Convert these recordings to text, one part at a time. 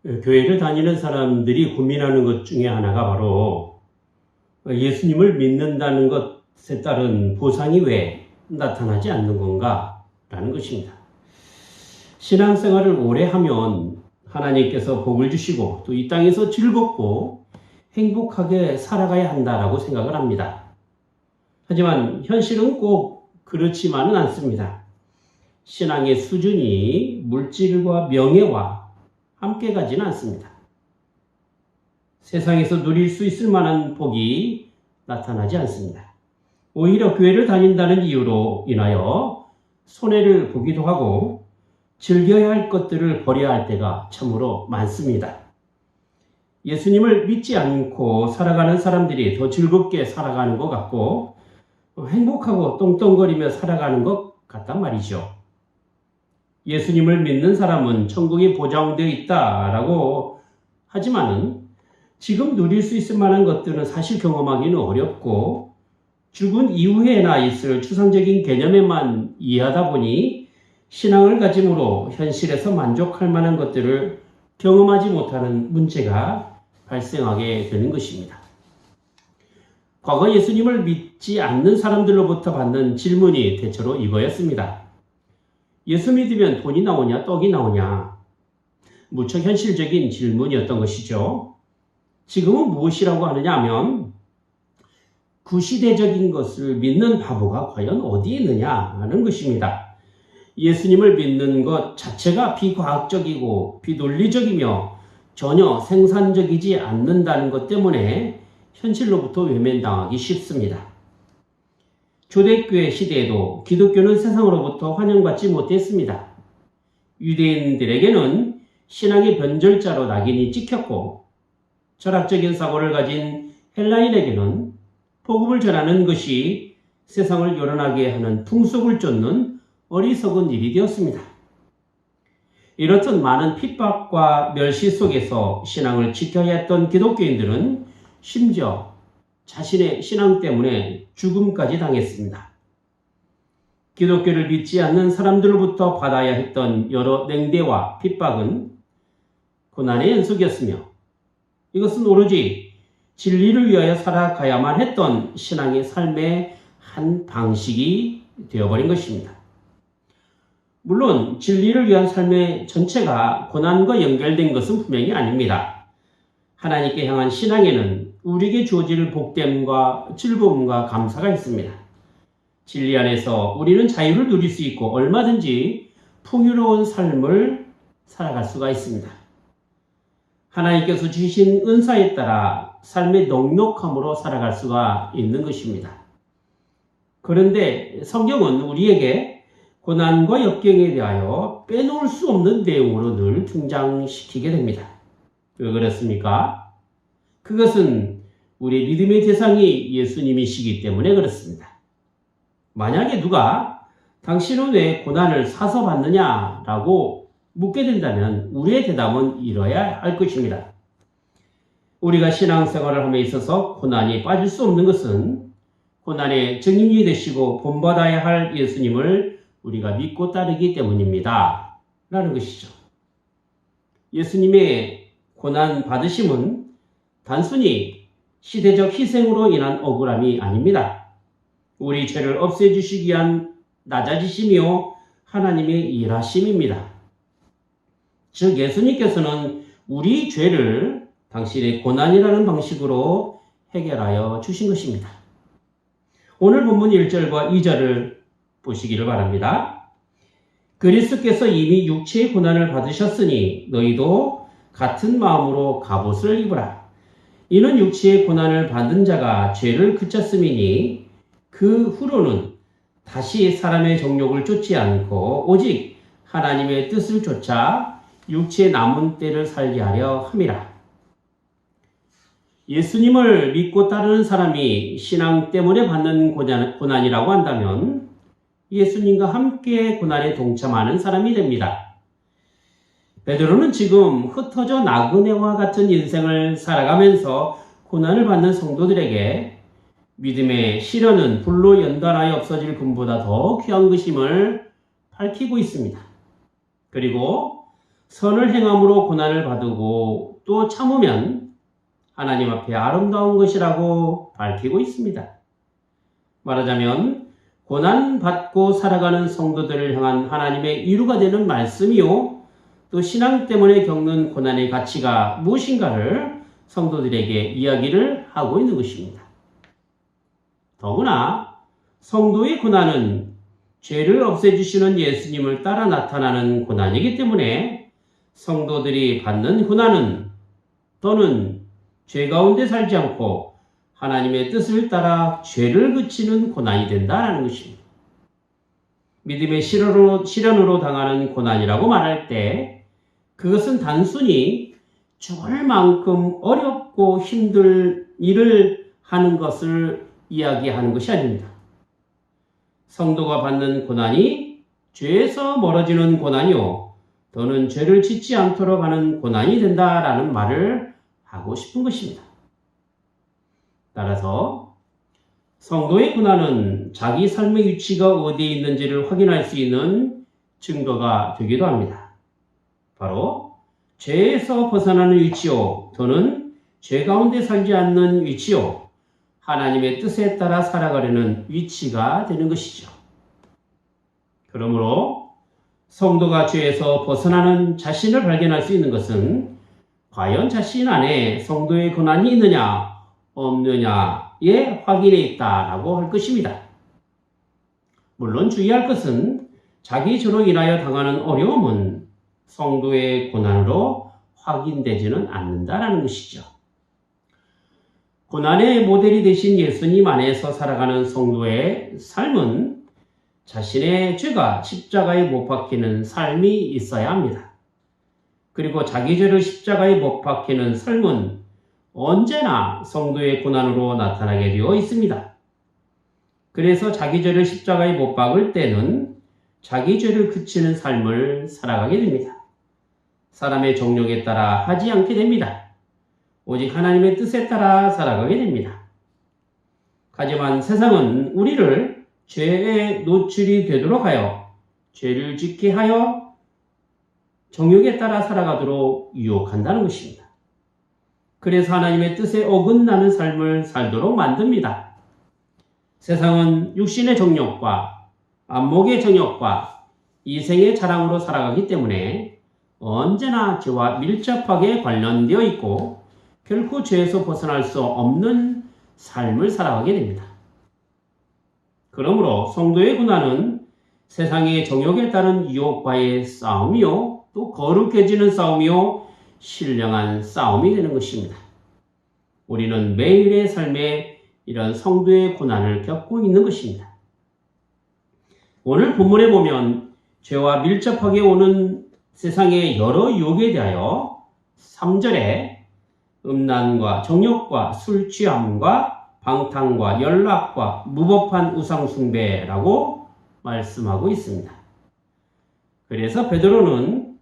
교회를 다니는 사람들이 고민하는 것 중에 하나가 바로 예수님을 믿는다는 것에 따른 보상이 왜 나타나지 않는 건가? 라는 것입니다. 신앙생활을 오래 하면 하나님께서 복을 주시고 또 이 땅에서 즐겁고 행복하게 살아가야 한다라고 생각을 합니다. 하지만 현실은 꼭 그렇지만은 않습니다. 신앙의 수준이 물질과 명예와 함께 가지는 않습니다. 세상에서 누릴 수 있을 만한 복이 나타나지 않습니다. 오히려 교회를 다닌다는 이유로 인하여 손해를 보기도 하고 즐겨야 할 것들을 버려야 할 때가 참으로 많습니다. 예수님을 믿지 않고 살아가는 사람들이 더 즐겁게 살아가는 것 같고 행복하고 똥똥거리며 살아가는 것 같단 말이죠. 예수님을 믿는 사람은 천국이 보장되어 있다라고 하지만은 지금 누릴 수 있을 만한 것들은 사실 경험하기는 어렵고 죽은 이후에나 있을 추상적인 개념에만 이해하다 보니 신앙을 가짐으로 현실에서 만족할 만한 것들을 경험하지 못하는 문제가 발생하게 되는 것입니다. 과거 예수님을 믿지 않는 사람들로부터 받는 질문이 대체로 이거였습니다. 예수 믿으면 돈이 나오냐, 떡이 나오냐? 무척 현실적인 질문이었던 것이죠. 지금은 무엇이라고 하느냐 하면 구시대적인 것을 믿는 바보가 과연 어디 있느냐 하는 것입니다. 예수님을 믿는 것 자체가 비과학적이고 비논리적이며 전혀 생산적이지 않는다는 것 때문에 현실로부터 외면당하기 쉽습니다. 초대교회 시대에도 기독교는 세상으로부터 환영받지 못했습니다. 유대인들에게는 신앙의 변절자로 낙인이 찍혔고 철학적인 사고를 가진 헬라인에게는 복음을 전하는 것이 세상을 요란하게 하는 풍속을 쫓는 어리석은 일이 되었습니다. 이렇듯 많은 핍박과 멸시 속에서 신앙을 지켜야 했던 기독교인들은 심지어 자신의 신앙 때문에 죽음까지 당했습니다. 기독교를 믿지 않는 사람들로부터 받아야 했던 여러 냉대와 핍박은 고난의 연속이었으며 이것은 오로지 진리를 위하여 살아가야만 했던 신앙의 삶의 한 방식이 되어버린 것입니다. 물론 진리를 위한 삶의 전체가 고난과 연결된 것은 분명히 아닙니다. 하나님께 향한 신앙에는 우리에게 주어질 복됨과 즐거움과 감사가 있습니다. 진리 안에서 우리는 자유를 누릴 수 있고 얼마든지 풍요로운 삶을 살아갈 수가 있습니다. 하나님께서 주신 은사에 따라 삶의 넉넉함으로 살아갈 수가 있는 것입니다. 그런데 성경은 우리에게 고난과 역경에 대하여 빼놓을 수 없는 내용으로 늘 등장시키게 됩니다. 왜 그렇습니까? 그것은 우리 믿음의 대상이 예수님이시기 때문에 그렇습니다. 만약에 누가 당신은 왜 고난을 사서 받느냐라고 묻게 된다면 우리의 대답은 이러야 할 것입니다. 우리가 신앙생활을 함에 있어서 고난이 빠질 수 없는 것은 고난의 증인이 되시고 본받아야 할 예수님을 우리가 믿고 따르기 때문입니다. 라는 것이죠. 예수님의 고난 받으심은 단순히 시대적 희생으로 인한 억울함이 아닙니다. 우리 죄를 없애주시기 위한 낮아지심이요 하나님의 일하심입니다. 즉 예수님께서는 우리 죄를 당신의 고난이라는 방식으로 해결하여 주신 것입니다. 오늘 본문 1절과 2절을 보시기를 바랍니다. 그리스도께서 이미 육체의 고난을 받으셨으니 너희도 같은 마음으로 갑옷을 입으라. 이는 육체의 고난을 받은 자가 죄를 그쳤음이니 그 후로는 다시 사람의 정욕을 쫓지 않고 오직 하나님의 뜻을 쫓아 육체의 남은 때를 살게 하려 함이라. 예수님을 믿고 따르는 사람이 신앙 때문에 받는 고난이라고 한다면 예수님과 함께 고난에 동참하는 사람이 됩니다. 베드로는 지금 흩어져 나그네와 같은 인생을 살아가면서 고난을 받는 성도들에게 믿음의 시련은 불로 연단하여 없어질 금보다 더 귀한 것임을 밝히고 있습니다. 그리고 선을 행함으로 고난을 받고 또 참으면 하나님 앞에 아름다운 것이라고 밝히고 있습니다. 말하자면 고난받고 살아가는 성도들을 향한 하나님의 위로가 되는 말씀이요, 또 신앙 때문에 겪는 고난의 가치가 무엇인가를 성도들에게 이야기를 하고 있는 것입니다. 더구나 성도의 고난은 죄를 없애주시는 예수님을 따라 나타나는 고난이기 때문에 성도들이 받는 고난은 또는 죄 가운데 살지 않고 하나님의 뜻을 따라 죄를 그치는 고난이 된다는 것입니다. 믿음의 시련으로 당하는 고난이라고 말할 때 그것은 단순히 죽을 만큼 어렵고 힘들 일을 하는 것을 이야기하는 것이 아닙니다. 성도가 받는 고난이 죄에서 멀어지는 고난이요, 또는 죄를 짓지 않도록 하는 고난이 된다라는 말을 하고 싶은 것입니다. 따라서 성도의 고난은 자기 삶의 위치가 어디에 있는지를 확인할 수 있는 증거가 되기도 합니다. 바로 죄에서 벗어나는 위치요, 또는 죄 가운데 살지 않는 위치요, 하나님의 뜻에 따라 살아가려는 위치가 되는 것이죠. 그러므로 성도가 죄에서 벗어나는 자신을 발견할 수 있는 것은 과연 자신 안에 성도의 고난이 있느냐 없느냐의 확인에 있다라고 할 것입니다. 물론 주의할 것은 자기 죄로 인하여 당하는 어려움은 성도의 고난으로 확인되지는 않는다라는 것이죠. 고난의 모델이 되신 예수님 안에서 살아가는 성도의 삶은 자신의 죄가 십자가에 못 박히는 삶이 있어야 합니다. 그리고 자기 죄를 십자가에 못 박히는 삶은 언제나 성도의 고난으로 나타나게 되어 있습니다. 그래서 자기 죄를 십자가에 못 박을 때는 자기 죄를 그치는 삶을 살아가게 됩니다. 사람의 정욕에 따라 하지 않게 됩니다. 오직 하나님의 뜻에 따라 살아가게 됩니다. 하지만 세상은 우리를 죄에 노출이 되도록 하여 죄를 짓게 하여 정욕에 따라 살아가도록 유혹한다는 것입니다. 그래서 하나님의 뜻에 어긋나는 삶을 살도록 만듭니다. 세상은 육신의 정욕과 안목의 정욕과 이생의 자랑으로 살아가기 때문에 언제나 죄와 밀접하게 관련되어 있고 결코 죄에서 벗어날 수 없는 삶을 살아가게 됩니다. 그러므로 성도의 고난은 세상의 정욕에 따른 유혹과의 싸움이요, 또 거룩해지는 싸움이요, 신령한 싸움이 되는 것입니다. 우리는 매일의 삶에 이런 성도의 고난을 겪고 있는 것입니다. 오늘 본문에 보면 죄와 밀접하게 오는 세상의 여러 유혹에 대하여 3절에 음란과 정욕과 술 취함과 방탕과 연락과 무법한 우상숭배라고 말씀하고 있습니다. 그래서 베드로는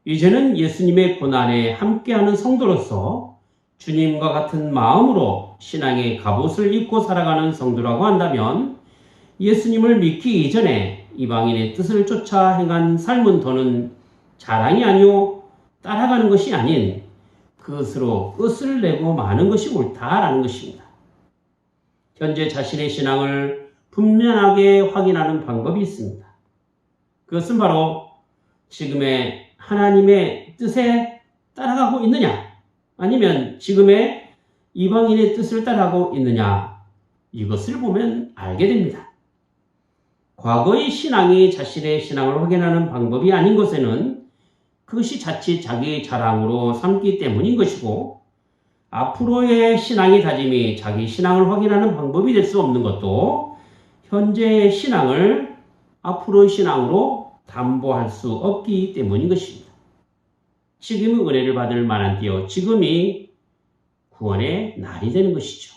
이제는 예수님의 고난에 함께하는 성도로서 주님과 같은 마음으로 신앙의 갑옷을 입고 살아가는 성도라고 한다면 예수님을 믿기 이전에 이방인의 뜻을 쫓아 행한 삶은 더는 자랑이 아니오 따라가는 것이 아닌 그것으로 끝을 내고 마는 것이 옳다라는 것입니다. 현재 자신의 신앙을 분명하게 확인하는 방법이 있습니다. 그것은 바로 지금의 하나님의 뜻에 따라가고 있느냐, 아니면 지금의 이방인의 뜻을 따라가고 있느냐, 이것을 보면 알게 됩니다. 과거의 신앙이 자신의 신앙을 확인하는 방법이 아닌 것에는 그것이 자칫 자기 자랑으로 삼기 때문인 것이고, 앞으로의 신앙의 다짐이 자기 신앙을 확인하는 방법이 될 수 없는 것도 현재의 신앙을 앞으로의 신앙으로 담보할 수 없기 때문인 것입니다. 지금의 은혜를 받을 만한 때요, 지금이 구원의 날이 되는 것이죠.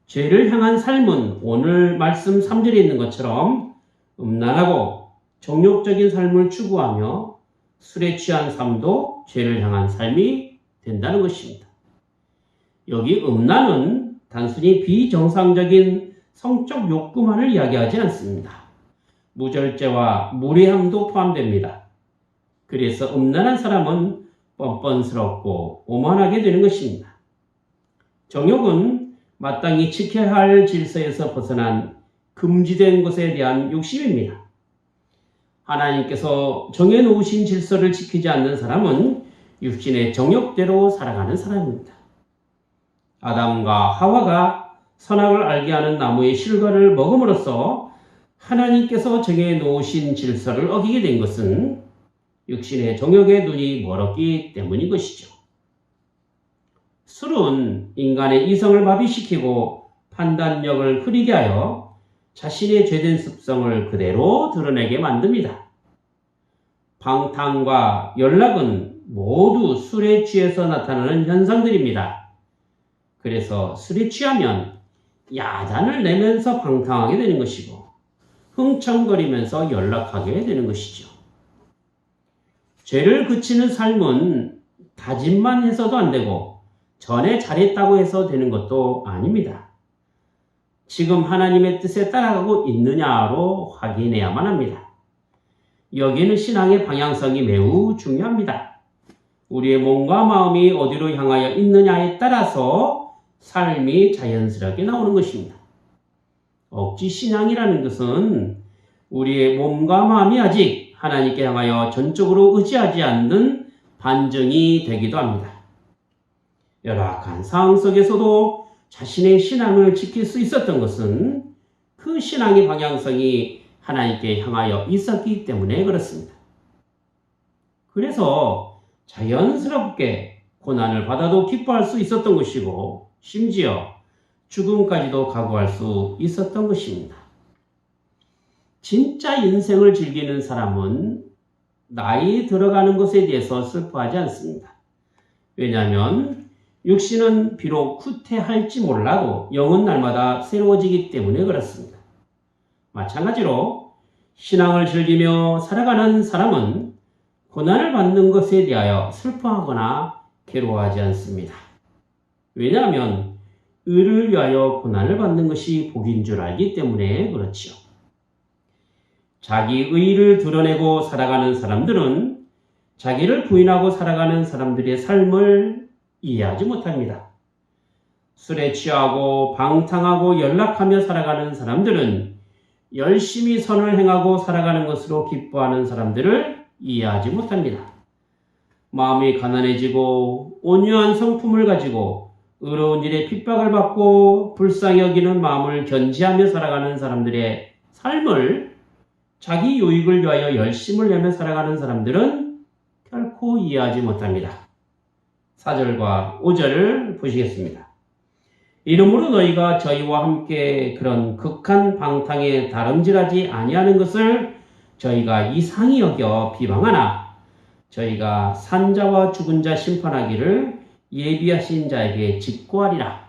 죄를 향한 삶은 오늘 말씀 3절에 있는 것처럼 음란하고 정욕적인 삶을 추구하며 술에 취한 삶도 죄를 향한 삶이 된다는 것입니다. 여기 음란은 단순히 비정상적인 성적 욕구만을 이야기하지 않습니다. 무절제와 무례함도 포함됩니다. 그래서 음란한 사람은 뻔뻔스럽고 오만하게 되는 것입니다. 정욕은 마땅히 지켜야 할 질서에서 벗어난 금지된 것에 대한 욕심입니다. 하나님께서 정해놓으신 질서를 지키지 않는 사람은 육신의 정욕대로 살아가는 사람입니다. 아담과 하와가 선악을 알게 하는 나무의 실과를 먹음으로써 하나님께서 정해놓으신 질서를 어기게 된 것은 육신의 정욕의 눈이 멀었기 때문인 것이죠. 술은 인간의 이성을 마비시키고 판단력을 흐리게 하여 자신의 죄된 습성을 그대로 드러내게 만듭니다. 방탕과 연락은 모두 술에 취해서 나타나는 현상들입니다. 그래서 술에 취하면 야단을 내면서 방탕하게 되는 것이고 흥청거리면서 연락하게 되는 것이죠. 죄를 그치는 삶은 다짐만 해서도 안 되고 전에 잘했다고 해서 되는 것도 아닙니다. 지금 하나님의 뜻에 따라가고 있느냐로 확인해야만 합니다. 여기는 신앙의 방향성이 매우 중요합니다. 우리의 몸과 마음이 어디로 향하여 있느냐에 따라서 삶이 자연스럽게 나오는 것입니다. 억지 신앙이라는 것은 우리의 몸과 마음이 아직 하나님께 향하여 전적으로 의지하지 않는 반증이 되기도 합니다. 열악한 상황 속에서도 자신의 신앙을 지킬 수 있었던 것은 그 신앙의 방향성이 하나님께 향하여 있었기 때문에 그렇습니다. 그래서 자연스럽게 고난을 받아도 기뻐할 수 있었던 것이고 심지어 죽음까지도 각오할 수 있었던 것입니다. 진짜 인생을 즐기는 사람은 나이 들어가는 것에 대해서 슬퍼하지 않습니다. 왜냐하면 육신은 비록 후퇴할지 몰라도 영은 날마다 새로워지기 때문에 그렇습니다. 마찬가지로 신앙을 즐기며 살아가는 사람은 고난을 받는 것에 대하여 슬퍼하거나 괴로워하지 않습니다. 왜냐하면 의를 위하여 고난을 받는 것이 복인 줄 알기 때문에 그렇지요. 자기 의를 드러내고 살아가는 사람들은 자기를 부인하고 살아가는 사람들의 삶을 이해하지 못합니다. 술에 취하고 방탕하고 연락하며 살아가는 사람들은 열심히 선을 행하고 살아가는 것으로 기뻐하는 사람들을 이해하지 못합니다. 마음이 가난해지고 온유한 성품을 가지고 의로운 일에 핍박을 받고 불쌍히 여기는 마음을 견지하며 살아가는 사람들의 삶을 자기 유익을 위하여 열심을 내며 살아가는 사람들은 결코 이해하지 못합니다. 4절과 5절을 보시겠습니다. 이러므로 너희가 저희와 함께 그런 극한 방탕에 다름질하지 아니하는 것을 저희가 이상히 여겨 비방하나 저희가 산자와 죽은 자 심판하기를 예비하신 자에게 직고하리라.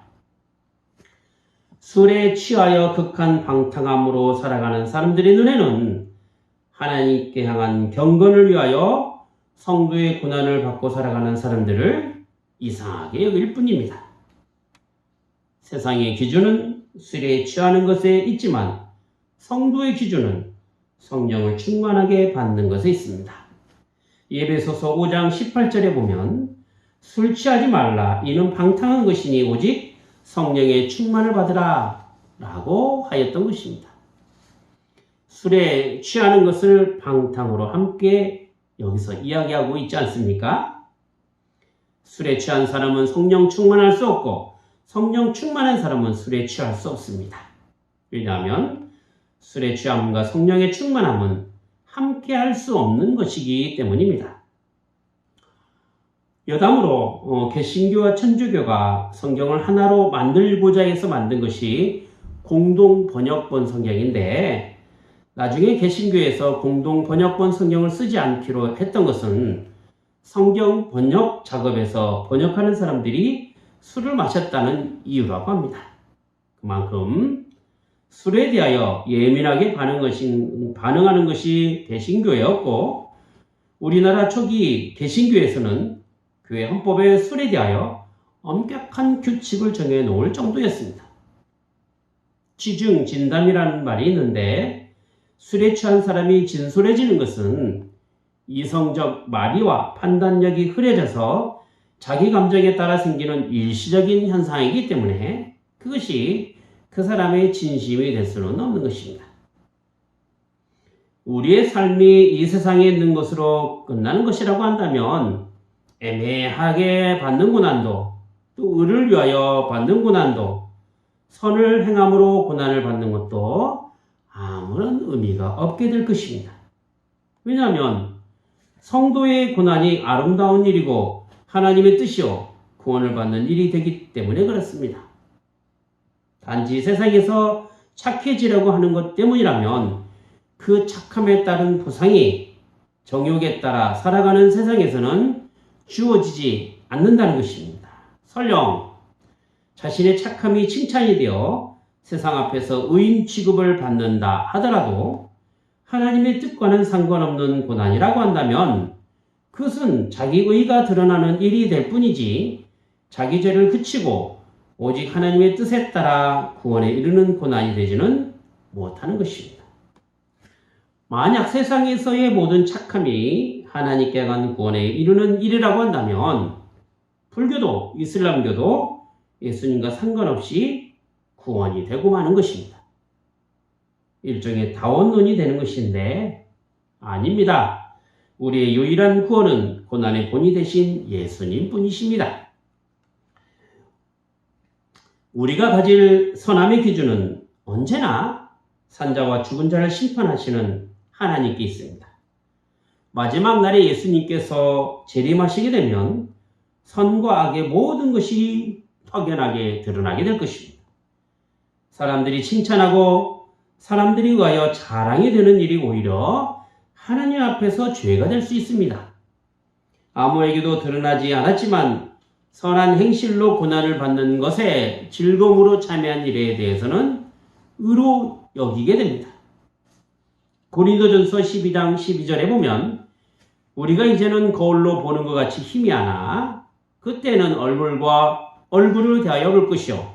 술에 취하여 극한 방탕함으로 살아가는 사람들의 눈에는 하나님께 향한 경건을 위하여 성도의 고난을 받고 살아가는 사람들을 이상하게 여길 뿐입니다. 세상의 기준은 술에 취하는 것에 있지만 성도의 기준은 성령을 충만하게 받는 것에 있습니다. 에베소서 5장 18절에 보면 술 취하지 말라 이는 방탕한 것이니 오직 성령의 충만을 받으라 라고 하였던 것입니다. 술에 취하는 것을 방탕으로 함께 여기서 이야기하고 있지 않습니까? 술에 취한 사람은 성령 충만할 수 없고 성령 충만한 사람은 술에 취할 수 없습니다. 왜냐하면 술의 취함과 성령의 충만함은 함께 할 수 없는 것이기 때문입니다. 여담으로 개신교와 천주교가 성경을 하나로 만들고자 해서 만든 것이 공동 번역본 성경인데 나중에 개신교에서 공동 번역본 성경을 쓰지 않기로 했던 것은 성경 번역 작업에서 번역하는 사람들이 술을 마셨다는 이유라고 합니다. 그만큼 술에 대하여 예민하게 반응하는 것이 개신교였고 우리나라 초기 개신교에서는 교회 헌법에 술에 대하여 엄격한 규칙을 정해 놓을 정도였습니다. 취중진담이라는 말이 있는데 술에 취한 사람이 진솔해지는 것은 이성적 마비와 판단력이 흐려져서 자기 감정에 따라 생기는 일시적인 현상이기 때문에 그것이 그 사람의 진심이 될 수는 없는 것입니다. 우리의 삶이 이 세상에 있는 것으로 끝나는 것이라고 한다면 애매하게 받는 고난도, 또 의를 위하여 받는 고난도, 선을 행함으로 고난을 받는 것도 아무런 의미가 없게 될 것입니다. 왜냐하면 성도의 고난이 아름다운 일이고 하나님의 뜻이요 구원을 받는 일이 되기 때문에 그렇습니다. 단지 세상에서 착해지려고 하는 것 때문이라면 그 착함에 따른 보상이 정욕에 따라 살아가는 세상에서는 주어지지 않는다는 것입니다. 설령 자신의 착함이 칭찬이 되어 세상 앞에서 의인 취급을 받는다 하더라도 하나님의 뜻과는 상관없는 고난이라고 한다면 그것은 자기 의가 드러나는 일이 될 뿐이지 자기 죄를 그치고 오직 하나님의 뜻에 따라 구원에 이르는 고난이 되지는 못하는 것입니다. 만약 세상에서의 모든 착함이 하나님께 간 구원에 이르는 일이라고 한다면 불교도 이슬람교도 예수님과 상관없이 구원이 되고 마는 것입니다. 일종의 다원론이 되는 것인데 아닙니다. 우리의 유일한 구원은 고난의 본이 되신 예수님 뿐이십니다. 우리가 가질 선함의 기준은 언제나 산자와 죽은 자를 심판하시는 하나님께 있습니다. 마지막 날에 예수님께서 재림하시게 되면 선과 악의 모든 것이 확연하게 드러나게 될 것입니다. 사람들이 칭찬하고 사람들이 의하여 자랑이 되는 일이 오히려 하나님 앞에서 죄가 될 수 있습니다. 아무에게도 드러나지 않았지만 선한 행실로 고난을 받는 것에 즐거움으로 참여한 일에 대해서는 의로 여기게 됩니다. 고린도전서 12장 12절에 보면 우리가 이제는 거울로 보는 것 같이 희미하나 그때는 얼굴과 얼굴을 대하여 볼 것이요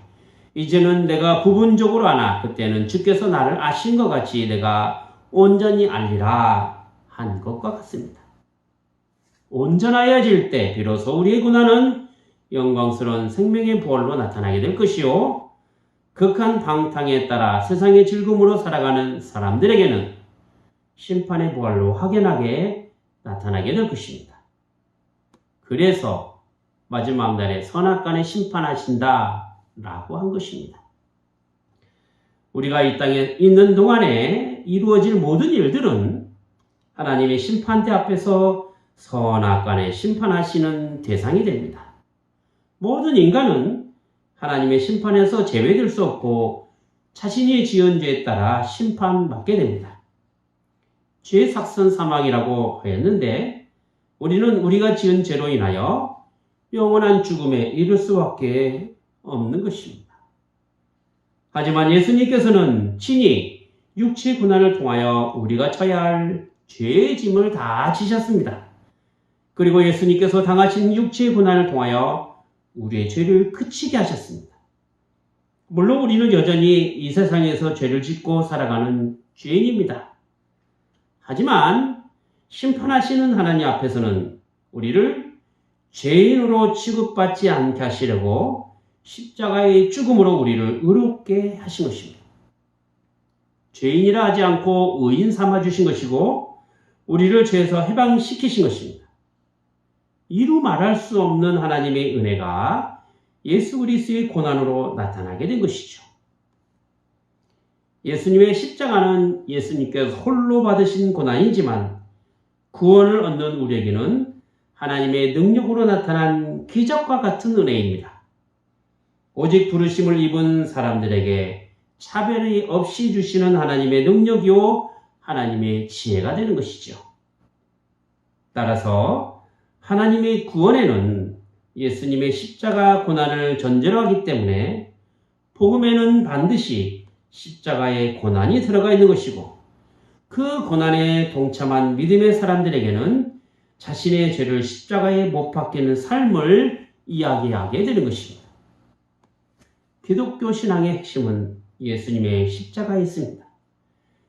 이제는 내가 부분적으로 아나 그때는 주께서 나를 아신 것 같이 내가 온전히 알리라 한 것과 같습니다. 온전하여질 때 비로소 우리의 고난은 영광스러운 생명의 부활로 나타나게 될 것이요 극한 방탕에 따라 세상의 즐거움으로 살아가는 사람들에게는 심판의 부활로 확연하게 나타나게 될 것입니다. 그래서 마지막 날에 선악간에 심판하신다 라고 한 것입니다. 우리가 이 땅에 있는 동안에 이루어질 모든 일들은 하나님의 심판대 앞에서 선악간에 심판하시는 대상이 됩니다. 모든 인간은 하나님의 심판에서 제외될 수 없고 자신이 지은 죄에 따라 심판받게 됩니다. 죄 삭선 사망이라고 하였는데 우리는 우리가 지은 죄로 인하여 영원한 죽음에 이를 수밖에 없는 것입니다. 하지만 예수님께서는 친히 육체 고난을 통하여 우리가 져야 할 죄의 짐을 다 지셨습니다. 그리고 예수님께서 당하신 육체의 고난을 통하여 우리의 죄를 그치게 하셨습니다. 물론 우리는 여전히 이 세상에서 죄를 짓고 살아가는 죄인입니다. 하지만 심판하시는 하나님 앞에서는 우리를 죄인으로 취급받지 않게 하시려고 십자가의 죽음으로 우리를 의롭게 하신 것입니다. 죄인이라 하지 않고 의인 삼아주신 것이고 우리를 죄에서 해방시키신 것입니다. 이루 말할 수 없는 하나님의 은혜가 예수 그리스도의 고난으로 나타나게 된 것이죠. 예수님의 십자가는 예수님께서 홀로 받으신 고난이지만 구원을 얻는 우리에게는 하나님의 능력으로 나타난 기적과 같은 은혜입니다. 오직 부르심을 입은 사람들에게 차별이 없이 주시는 하나님의 능력이요 하나님의 지혜가 되는 것이죠. 따라서 하나님의 구원에는 예수님의 십자가 고난을 전제로 하기 때문에 복음에는 반드시 십자가의 고난이 들어가 있는 것이고 그 고난에 동참한 믿음의 사람들에게는 자신의 죄를 십자가에 못 박히는 삶을 이야기하게 되는 것입니다. 기독교 신앙의 핵심은 예수님의 십자가에 있습니다.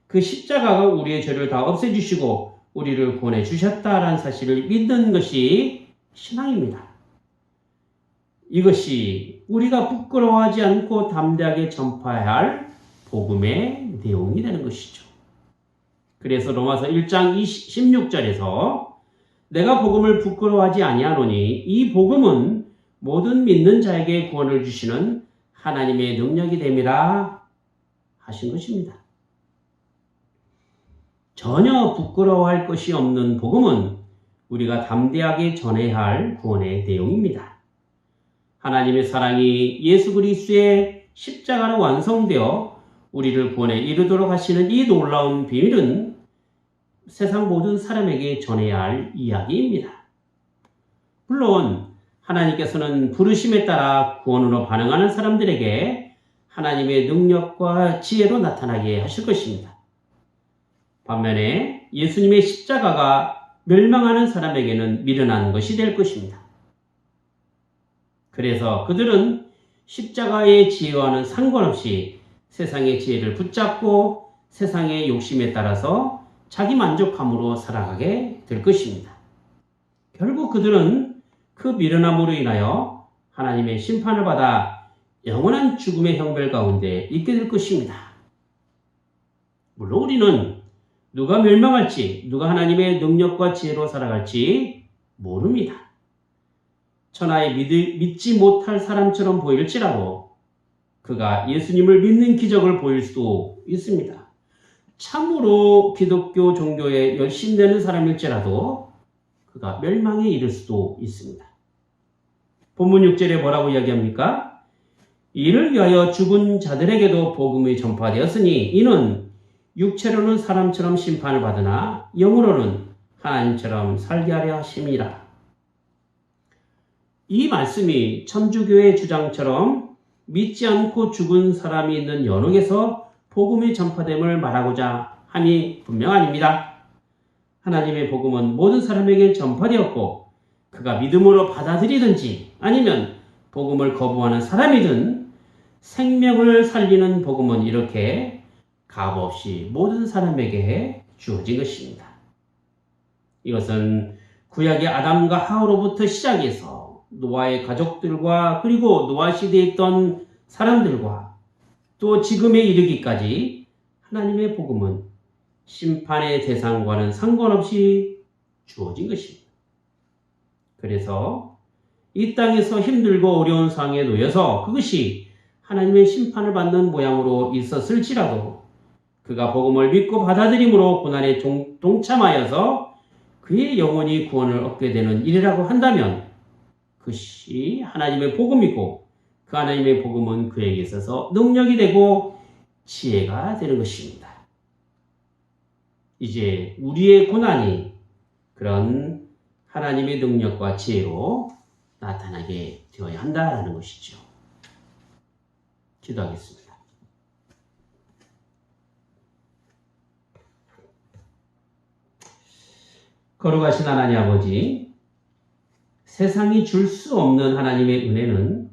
그 십자가가 우리의 죄를 다 없애주시고 우리를 구원해 주셨다라는 사실을 믿는 것이 신앙입니다. 이것이 우리가 부끄러워하지 않고 담대하게 전파해야 할 복음의 내용이 되는 것이죠. 그래서 로마서 1장 16절에서 내가 복음을 부끄러워하지 아니하노니 이 복음은 모든 믿는 자에게 구원을 주시는 하나님의 능력이 됨이라 하신 것입니다. 전혀 부끄러워할 것이 없는 복음은 우리가 담대하게 전해야 할 구원의 내용입니다. 하나님의 사랑이 예수 그리스도의 십자가로 완성되어 우리를 구원에 이르도록 하시는 이 놀라운 비밀은 세상 모든 사람에게 전해야 할 이야기입니다. 물론 하나님께서는 부르심에 따라 구원으로 반응하는 사람들에게 하나님의 능력과 지혜로 나타나게 하실 것입니다. 반면에 예수님의 십자가가 멸망하는 사람에게는 미련한 것이 될 것입니다. 그래서 그들은 십자가의 지혜와는 상관없이 세상의 지혜를 붙잡고 세상의 욕심에 따라서 자기 만족함으로 살아가게 될 것입니다. 결국 그들은 그 미련함으로 인하여 하나님의 심판을 받아 영원한 죽음의 형벌 가운데 있게 될 것입니다. 물론 우리는 누가 멸망할지, 누가 하나님의 능력과 지혜로 살아갈지 모릅니다. 천하에 믿지 못할 사람처럼 보일지라도 그가 예수님을 믿는 기적을 보일 수도 있습니다. 참으로 기독교 종교에 열심되는 사람일지라도 그가 멸망에 이를 수도 있습니다. 본문 6절에 뭐라고 이야기합니까? 이를 위하여 죽은 자들에게도 복음이 전파되었으니 이는 육체로는 사람처럼 심판을 받으나 영으로는 하나님처럼 살게 하려 하심이라. 이 말씀이 천주교의 주장처럼 믿지 않고 죽은 사람이 있는 연옥에서 복음이 전파됨을 말하고자 함이 분명 아닙니다. 하나님의 복음은 모든 사람에게 전파되었고 그가 믿음으로 받아들이든지 아니면 복음을 거부하는 사람이든 생명을 살리는 복음은 이렇게 값없이 모든 사람에게 주어진 것입니다. 이것은 구약의 아담과 하와로부터 시작해서 노아의 가족들과 그리고 노아 시대에 있던 사람들과 또 지금에 이르기까지 하나님의 복음은 심판의 대상과는 상관없이 주어진 것입니다. 그래서 이 땅에서 힘들고 어려운 상황에 놓여서 그것이 하나님의 심판을 받는 모양으로 있었을지라도 그가 복음을 믿고 받아들임으로 고난에 동참하여서 그의 영혼이 구원을 얻게 되는 일이라고 한다면 그것이 하나님의 복음이고 그 하나님의 복음은 그에게 있어서 능력이 되고 지혜가 되는 것입니다. 이제 우리의 고난이 그런 하나님의 능력과 지혜로 나타나게 되어야 한다라는 것이죠. 기도하겠습니다. 거룩하신 하나님 아버지, 세상이 줄 수 없는 하나님의 은혜는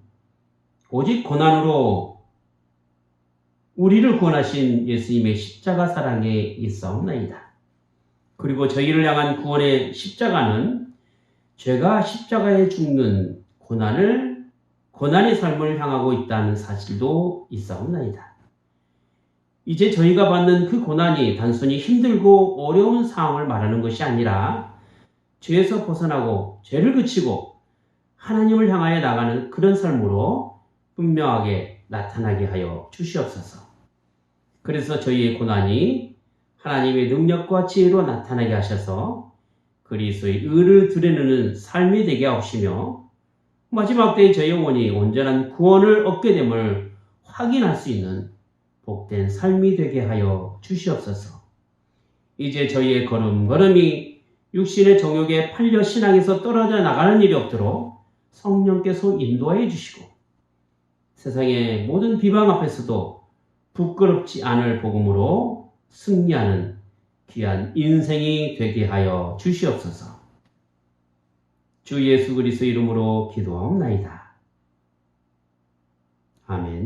오직 고난으로 우리를 구원하신 예수님의 십자가 사랑에 있사옵나이다. 그리고 저희를 향한 구원의 십자가는 죄가 십자가에 죽는 고난의 삶을 향하고 있다는 사실도 있사옵나이다. 이제 저희가 받는 그 고난이 단순히 힘들고 어려운 상황을 말하는 것이 아니라 죄에서 벗어나고 죄를 그치고 하나님을 향하여 나가는 그런 삶으로 분명하게 나타나게 하여 주시옵소서. 그래서 저희의 고난이 하나님의 능력과 지혜로 나타나게 하셔서 그리스도의 의를 드러내는 삶이 되게 하시며 마지막 때에 저희 영혼이 온전한 구원을 얻게 됨을 확인할 수 있는 복된 삶이 되게 하여 주시옵소서. 이제 저희의 걸음걸음이 육신의 정욕에 팔려 신앙에서 떨어져 나가는 일이 없도록 성령께서 인도하여 주시고 세상의 모든 비방 앞에서도 부끄럽지 않을 복음으로 승리하는 귀한 인생이 되게 하여 주시옵소서. 주 예수 그리스도 이름으로 기도하옵나이다. 아멘.